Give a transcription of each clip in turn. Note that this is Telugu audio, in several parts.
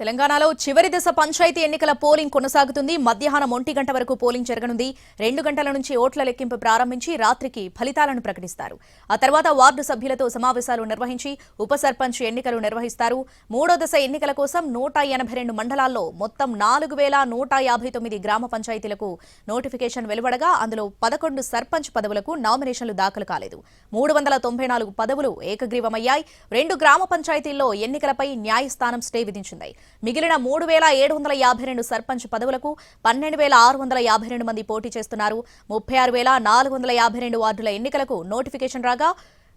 తెలంగాణలో చివరి దశ పంచాయతీ ఎన్నికల పోలింగ్ కొనసాగుతుంది. మధ్యాహ్నం 1 గంట వరకు పోలింగ్ జరగనుంది. 2 గంటల నుంచి ఓట్ల లెక్కింపు ప్రారంభించి రాత్రికి ఫలితాలను ప్రకటిస్తారు. ఆ తర్వాత వార్డు సభ్యులతో సమావేశాలు నిర్వహించి ఉప సర్పంచ్ ఎన్నికలు నిర్వహిస్తారు. మూడో దశ ఎన్నికల కోసం 182 మండలాల్లో మొత్తం 4159 గ్రామ పంచాయతీలకు నోటిఫికేషన్ వెలువడగా అందులో 11 సర్పంచ్ పదవులకు నామినేషన్లు దాఖలు కాలేదు. 394 పదవులు ఏకగ్రీవమయ్యాయి. 2 గ్రామ పంచాయతీల్లో ఎన్నికలపై న్యాయస్థానం స్టే విధించింది. మిగిలిన 3752 సర్పంచ్ పదవులకు 12652 మంది పోటీ చేస్తున్నారు. 36452 వార్డుల ఎన్నికలకు నోటిఫికేషన్ రాగా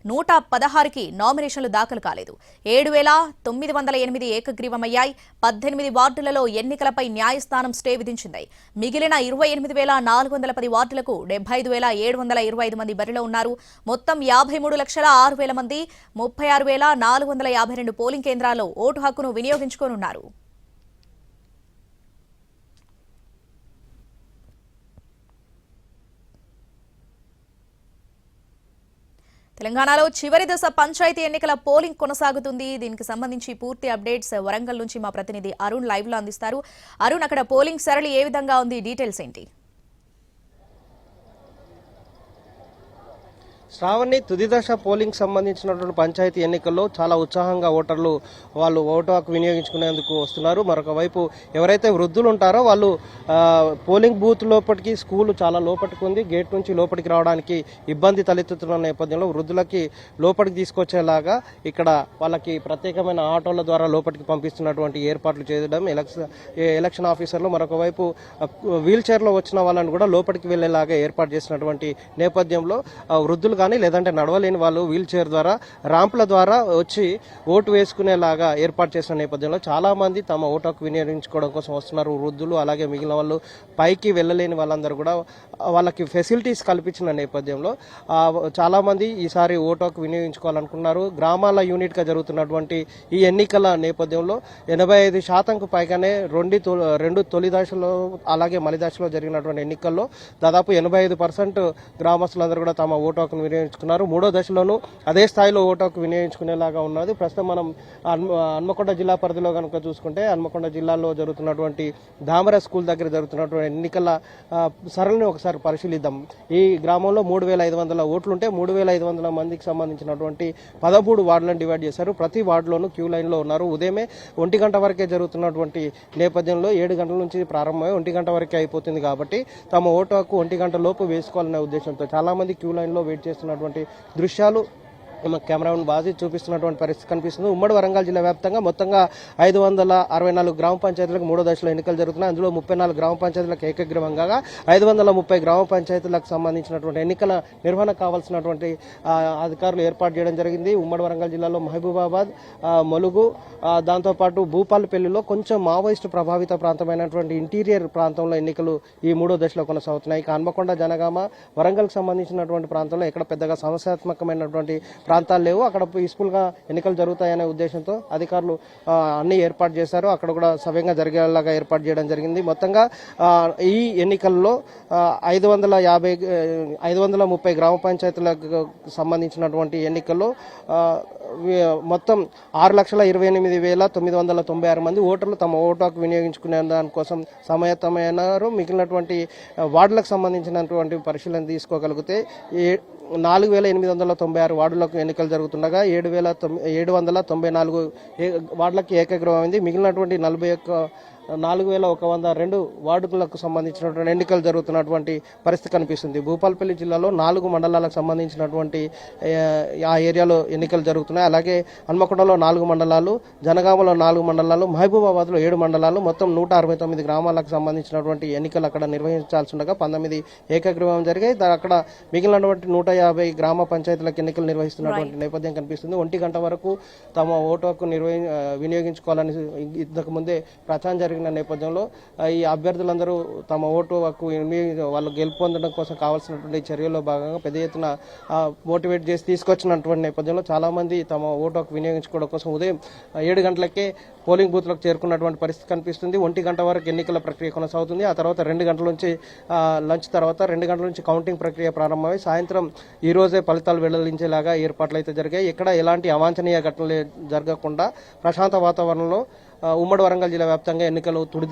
116కి నామినేషన్లు దాఖలు కాలేదు. 7908 ఏకగ్రీవమయ్యాయి. 18 వార్డులలో ఎన్నికలపై న్యాయస్థానం స్టే విధించింది. మిగిలిన 28410 వార్డులకు 75725 మంది బరిలో ఉన్నారు. మొత్తం 53,06,000 మంది 36,452 పోలింగ్ కేంద్రాల్లో ఓటు హక్కును వినియోగించుకోనున్నారు. తెలంగాణలో చివరి దశ పంచాయతీ ఎన్నికల పోలింగ్ కొనసాగుతుంది. దీనికి సంబంధించి పూర్తి అప్డేట్స్ వరంగల్ నుంచి మా ప్రతినిధి అరుణ్ లైవ్ లో అందిస్తారు. అరుణ్, అక్కడ పోలింగ్ సరళి ఏ విధంగా ఉంది? డీటెయిల్స్ ఏంటి? శ్రావణి, తుది దశ పోలింగ్ సంబంధించినటువంటి పంచాయతీ ఎన్నికల్లో చాలా ఉత్సాహంగా ఓటర్లు వాళ్ళు ఓటు హక్కు వినియోగించుకునేందుకు వస్తున్నారు. మరొక వైపు ఎవరైతే వృద్ధులు ఉంటారో వాళ్ళు పోలింగ్ బూత్ లోపలికి, స్కూల్ చాలా లోపలికి ఉంది, గేట్ నుంచి లోపలికి రావడానికి ఇబ్బంది తలెత్తుతున్న నేపథ్యంలో వృద్ధులకి లోపలికి తీసుకొచ్చేలాగా ఇక్కడ వాళ్ళకి ప్రత్యేకమైన ఆటోల ద్వారా లోపలికి పంపిస్తున్నటువంటి ఏర్పాట్లు చేయడం ఎలక్షన్ ఆఫీసర్లు, మరొక వైపు వీల్ చైర్లో వచ్చిన వాళ్ళని కూడా లోపలికి వెళ్లేలాగా ఏర్పాటు చేసినటువంటి నేపథ్యంలో వృద్ధులు కానీ లేదంటే నడవలేని వాళ్ళు వీల్ చైర్ ద్వారా ర్యాంపుల ద్వారా వచ్చి ఓటు వేసుకునేలాగా ఏర్పాటు చేసిన నేపథ్యంలో చాలా మంది తమ ఓటు హక్కు వినియోగించుకోవడం కోసం వస్తున్నారు. వృద్ధులు అలాగే మిగిలిన వాళ్ళు పైకి వెళ్ళలేని వాళ్ళందరూ కూడా వాళ్ళకి ఫెసిలిటీస్ కల్పించిన నేపథ్యంలో చాలా మంది ఈసారి ఓటు హక్కు వినియోగించుకోవాలనుకున్నారు. గ్రామాల యూనిట్ గా జరుగుతున్నటువంటి ఈ ఎన్నికల నేపథ్యంలో 85% పైగానే రెండు తొలి దశలో అలాగే మలి దశలో జరిగినటువంటి ఎన్నికల్లో దాదాపు 85% గ్రామస్తులందరూ కూడా తమ ఓటు హక్కును వినియోగించుకున్నారు. మూడో దశలోనూ అదే స్థాయిలో ఓటు హక్కు వినియోగించుకునేలాగా ఉన్నది. ప్రస్తుతం మనం హన్మకొండ జిల్లా పరిధిలో కనుక చూసుకుంటే హన్మకొండ జిల్లాలో జరుగుతున్నటువంటి ధామర స్కూల్ దగ్గర జరుగుతున్నటువంటి ఎన్నికల సరళిని ఒకసారి పరిశీలిద్దాం. ఈ గ్రామంలో 3500 ఓట్లుంటే 3500 మందికి సంబంధించినటువంటి 13 వార్డులను డివైడ్ చేశారు. ప్రతి వార్డులోనూ క్యూ లైన్ లో ఉన్నారు. ఉదయమే 1 గంట వరకే జరుగుతున్నటువంటి నేపథ్యంలో 7 గంటల నుంచి ప్రారంభమై 1 గంట వరకే అయిపోతుంది కాబట్టి తమ ఓటు హక్కు 1 గంట లోపు వేసుకోవాలనే ఉద్దేశంతో చాలా మంది క్యూ లైన్ లో వెయిట్ చేస్తున్నటువంటి దృశ్యాలు కెమెరామెన్ బాజీ చూపిస్తున్నటువంటి పరిస్థితి కనిపిస్తుంది. ఉమ్మడి వరంగల్ జిల్లా వ్యాప్తంగా మొత్తంగా 564 గ్రామ పంచాయతీలకు మూడో దశలో ఎన్నికలు జరుగుతున్నాయి. అందులో 34 గ్రామ పంచాయతీలకు ఏకగ్రీవంగా 530 గ్రామ పంచాయతీలకు సంబంధించినటువంటి ఎన్నికల నిర్వహణ కావాల్సినటువంటి అధికారులు ఏర్పాటు చేయడం జరిగింది. ఉమ్మడి వరంగల్ జిల్లాలో మహబూబాబాద్, ములుగు, దాంతోపాటు భూపాలపల్లిలో కొంచెం మావోయిస్టు ప్రభావిత ప్రాంతమైనటువంటి ఇంటీరియర్ ప్రాంతంలో ఎన్నికలు ఈ మూడో దశలో కొనసాగుతున్నాయి. హన్మకొండ, జనగామ, వరంగల్కి సంబంధించినటువంటి ప్రాంతంలో ఎక్కడ పెద్దగా సమస్యాత్మకమైనటువంటి ప్రాంతాలు లేవు. అక్కడ పీస్ఫుల్ గా ఎన్నికలు జరుగుతాయనే ఉద్దేశంతో అధికారులు అన్ని ఏర్పాటు చేశారు. అక్కడ కూడా సవ్యంగా జరిగేలాగా ఏర్పాటు చేయడం జరిగింది. మొత్తంగా ఈ ఎన్నికల్లో 530 గ్రామ పంచాయతీలకు సంబంధించినటువంటి ఎన్నికల్లో మొత్తం 6,28,996 మంది ఓటర్లు తమ ఓటు హక్కు వినియోగించుకునే దానికోసం సమాయత్తమైనారు. మిగిలినటువంటి వార్డులకు సంబంధించినటువంటి పరిశీలన తీసుకోగలిగితే 4,896 వార్డులకు ఎన్నికలు జరుగుతుండగా 7,794 వార్డులకు ఏకగ్రీవమైంది. మిగిలినటువంటి 4,102 వార్డులకు సంబంధించినటువంటి ఎన్నికలు జరుగుతున్నటువంటి పరిస్థితి కనిపిస్తుంది. భూపాలపల్లి జిల్లాలో 4 మండలాలకు సంబంధించినటువంటి ఆ ఏరియాలో ఎన్నికలు జరుగుతున్నాయి. అలాగే హన్మకొండలో 4 మండలాలు, జనగామలో 4 మండలాలు, మహబూబాబాద్ లో 7 మండలాలు, మొత్తం 169 గ్రామాలకు సంబంధించినటువంటి ఎన్నికలు అక్కడ నిర్వహించాల్సి ఉండగా 19 ఏకగ్రీవం జరిగాయి. అక్కడ మిగిలినటువంటి 150 గ్రామ పంచాయతీలకు ఎన్నికలు నిర్వహిస్తున్నటువంటి నేపథ్యం కనిపిస్తుంది. 1 గంట వరకు తమ ఓటు హక్కు వినియోగించుకోవాలని ఇంతకు ముందే ప్రచారం జరిగింది. నేపథ్యంలో ఈ అభ్యర్థులందరూ తమ ఓటు హక్కు వాళ్ళు గెలుపొందడం కోసం కావాల్సినటువంటి చర్యల్లో భాగంగా పెద్ద ఎత్తున మోటివేట్ చేసి తీసుకొచ్చినటువంటి నేపథ్యంలో చాలా మంది తమ ఓటు హక్కు వినియోగించుకోవడం కోసం ఉదయం 7 గంటలకే పోలింగ్ బూత్లకు చేరుకున్నటువంటి పరిస్థితి కనిపిస్తుంది. 1 గంట వరకు ఎన్నికల ప్రక్రియ కొనసాగుతుంది. ఆ తర్వాత 2 గంటల నుంచి లంచ్ తర్వాత 2 గంటల నుంచి కౌంటింగ్ ప్రక్రియ ప్రారంభమై సాయంత్రం ఈ రోజే ఫలితాలు వెల్లడించేలాగా ఏర్పాట్లు అయితే జరిగాయి. ఇక్కడ ఎలాంటి అవాంఛనీయ ఘటనలు జరగకుండా ప్రశాంత వాతావరణంలో ఉమ్మడి వరంగల్ జిల్లా వ్యాప్తంగా ఎన్నికలు తుడి